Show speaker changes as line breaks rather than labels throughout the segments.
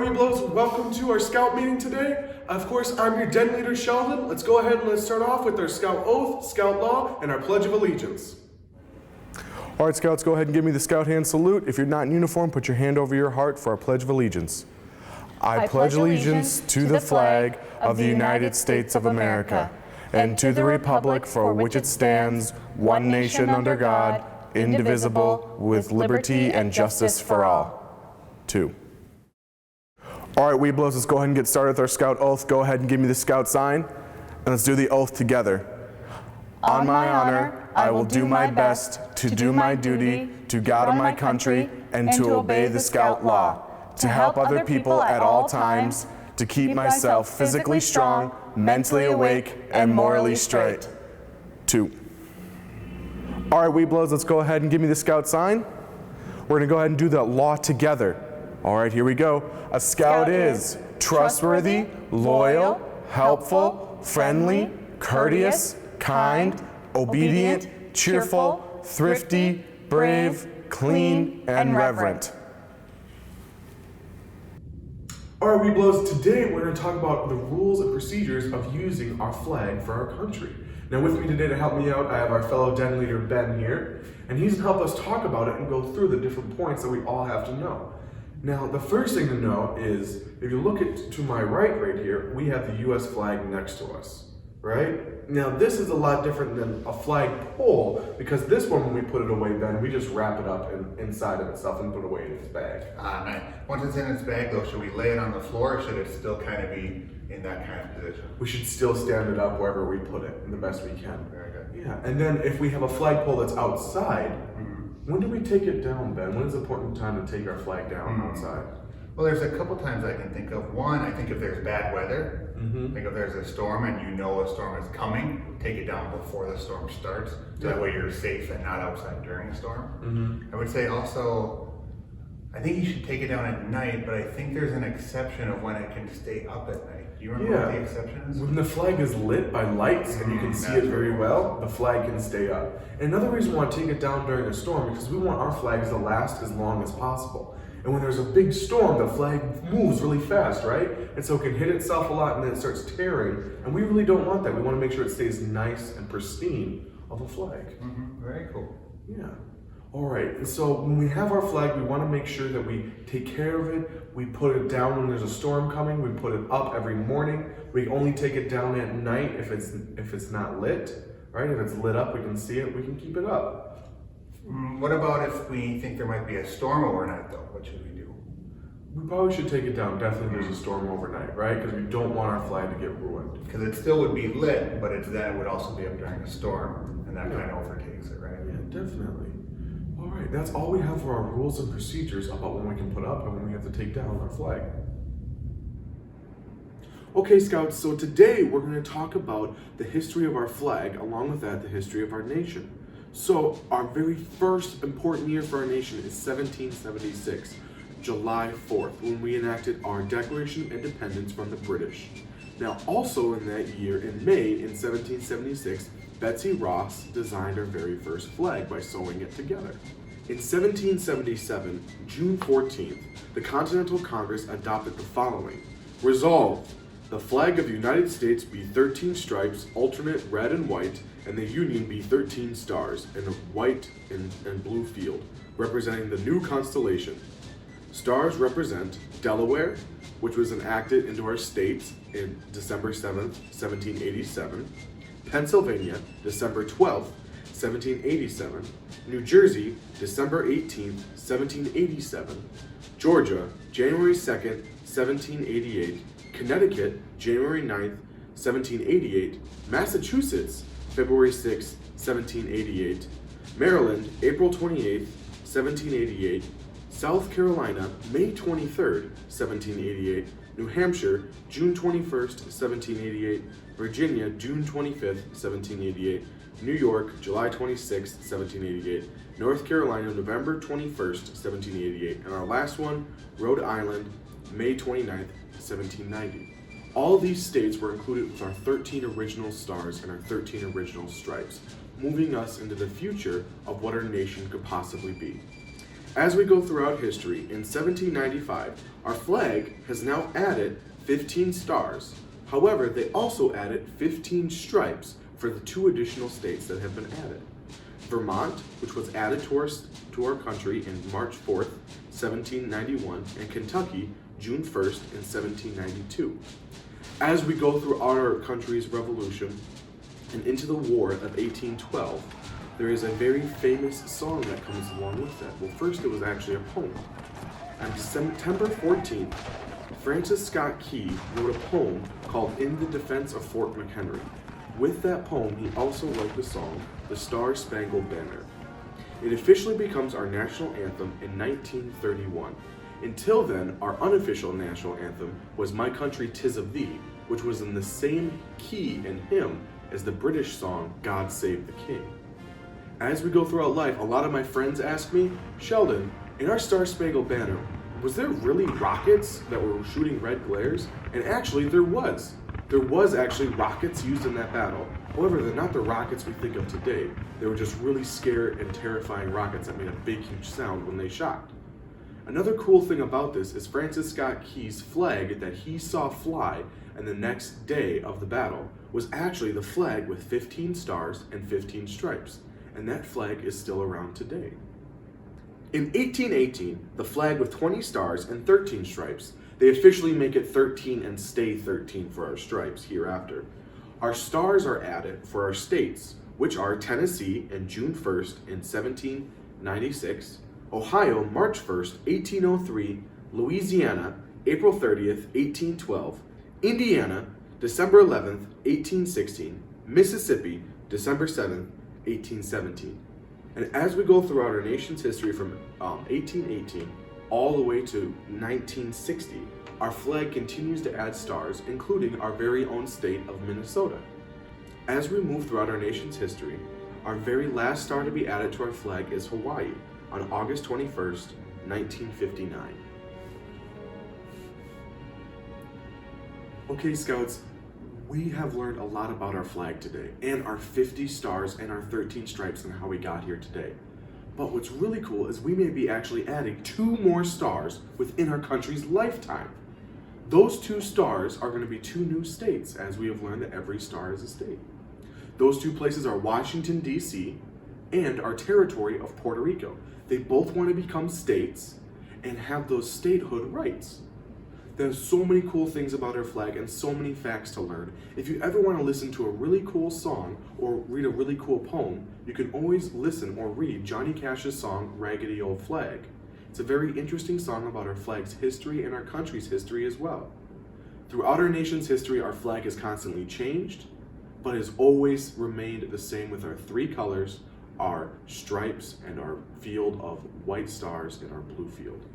Webelos, welcome to our Scout meeting today. Of course, I'm your den leader, Sheldon. Let's go ahead and let's start off with our Scout Oath, Scout Law, and our Pledge of Allegiance.
All right, Scouts, go ahead and give me the Scout hand salute. If you're not in uniform, put your hand over your heart for our Pledge of Allegiance. I pledge allegiance to the flag of the United States of America and to the republic for which it stands, one nation under God, indivisible, with liberty and justice for all. 2. All right, Webelos, let's go ahead and get started with our Scout Oath. Go ahead and give me the Scout sign, and let's do the oath together. On my honor, I will do my best to do my duty to God and my country and to obey the Scout law, to help other people at all times, to keep myself physically strong, mentally awake, and morally straight. 2. All right, Webelos, let's go ahead and give me the Scout sign. We're going to go ahead and do the law together. All right, here we go. A Scout is trustworthy, loyal, helpful, friendly, courteous, kind, obedient, cheerful, thrifty, brave, clean, and reverent.
All right, Webelos, today we're going to talk about the rules and procedures of using our flag for our country. Now with me today to help me out, I have our fellow den leader, Ben, here, and he's going to help us talk about it and go through the different points that we all have to know. Now, the first thing to know is, if you look to my right here, we have the U.S. flag next to us, right? Now, this is a lot different than a flag pole, because this one, when we put it away, Ben, we just wrap it up inside of itself and put it away in its bag.
Nice. Once it's in its bag, though, should we lay it on the floor, or should it still kind of be in that kind of position?
We should still stand it up wherever we put it, the best we can.
Very good.
Yeah, and then if we have a flagpole that's outside, when do we take it down, Ben? When is the important time to take our flag down outside?
Well, there's a couple times I can think of. One, I think if there's bad weather, like if there's a storm and you know a storm is coming, take it down before the storm starts. So that way you're safe and not outside during a storm. I would say also, I think you should take it down at night, but I think there's an exception of when it can stay up at night. Do you remember what the exception is?
When the flag is lit by lights and you can see it very well, the flag can stay up. And another reason we want to take it down during a storm, because we want our flags to last as long as possible. And when there's a big storm, the flag moves really fast, right? And so it can hit itself a lot and then it starts tearing. And we really don't want that. We want to make sure it stays nice and pristine of a flag.
Very cool.
Yeah. All right, and so when we have our flag, we want to make sure that we take care of it. We put it down when there's a storm coming. We put it up every morning. We only take it down at night if it's not lit, right? If it's lit up, we can see it, we can keep it up.
What about if we think there might be a storm overnight, though? What should we do?
We probably should take it down, definitely if there's a storm overnight, right? Because we don't want our flag to get ruined.
Because it still would be lit, but then it would also be up during a storm, and that kind of overtakes it, right?
Yeah, definitely. All right, that's all we have for our rules and procedures about when we can put up and when we have to take down our flag. Okay, Scouts, so today we're going to talk about the history of our flag, along with that, the history of our nation. So our very first important year for our nation is 1776, July 4th, when we enacted our Declaration of Independence from the British. Now, also in that year, in May in 1776, Betsy Ross designed our very first flag by sewing it together. In 1777, June 14th, the Continental Congress adopted the following. Resolved, the flag of the United States be 13 stripes, alternate red and white, and the Union be 13 stars in a white and blue field, representing the new constellation. Stars represent Delaware, which was enacted into our states in December 7th, 1787, Pennsylvania, December 12th, 1787, New Jersey, December 18th, 1787, Georgia, January 2nd, 1788, Connecticut, January 9th, 1788, Massachusetts, February 6th, 1788, Maryland, April 28th, 1788, South Carolina, May 23rd, 1788, New Hampshire, June 21st, 1788, Virginia, June 25th, 1788, New York, July 26th, 1788, North Carolina, November 21st, 1788, and our last one, Rhode Island, May 29th, 1790. All these states were included with our 13 original stars and our 13 original stripes, moving us into the future of what our nation could possibly be. As we go throughout history, in 1795, our flag has now added 15 stars. However, they also added 15 stripes for the 2 additional states that have been added. Vermont, which was added to our country in March 4th, 1791, and Kentucky, June 1st in 1792. As we go through our country's revolution and into the War of 1812, there is a very famous song that comes along with that. Well, first it was actually a poem. On September 14th, Francis Scott Key wrote a poem called In the Defense of Fort McHenry. With that poem, he also wrote the song, The Star-Spangled Banner. It officially becomes our national anthem in 1931. Until then, our unofficial national anthem was My Country 'Tis of Thee, which was in the same key and hymn as the British song God Save the King. As we go throughout life, a lot of my friends ask me, Sheldon, in our Star-Spangled Banner, was there really rockets that were shooting red glares? And actually, there was. There was actually rockets used in that battle. However, they're not the rockets we think of today. They were just really scary and terrifying rockets that made a big, huge sound when they shot. Another cool thing about this is Francis Scott Key's flag that he saw fly and the next day of the battle was actually the flag with 15 stars and 15 stripes. And that flag is still around today. In 1818, the flag with 20 stars and 13 stripes, they officially make it 13 and stay 13 for our stripes hereafter. Our stars are added for our states, which are Tennessee in June 1st in 1796, Ohio March 1st, 1803, Louisiana April 30th, 1812, Indiana December 11th, 1816, Mississippi December 7th, 1817. And as we go throughout our nation's history from 1818 all the way to 1960, our flag continues to add stars, including our very own state of Minnesota. As we move throughout our nation's history, our very last star to be added to our flag is Hawaii on August 21st, 1959. Okay, Scouts, we have learned a lot about our flag today and our 50 stars and our 13 stripes and how we got here today. But what's really cool is we may be actually adding 2 more stars within our country's lifetime. Those 2 stars are going to be 2 new states, as we have learned that every star is a state. Those 2 places are Washington, D.C. and our territory of Puerto Rico. They both want to become states and have those statehood rights. There's so many cool things about our flag and so many facts to learn. If you ever want to listen to a really cool song or read a really cool poem, you can always listen or read Johnny Cash's song, Raggedy Old Flag. It's a very interesting song about our flag's history and our country's history as well. Throughout our nation's history, our flag has constantly changed, but has always remained the same with our 3 colors, our stripes, and our field of white stars in our blue field.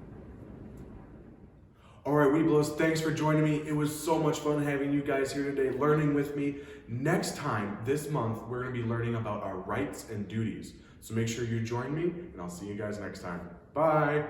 All right, Webelos, thanks for joining me. It was so much fun having you guys here today, learning with me. Next time, this month, we're gonna be learning about our rights and duties. So make sure you join me, and I'll see you guys next time. Bye.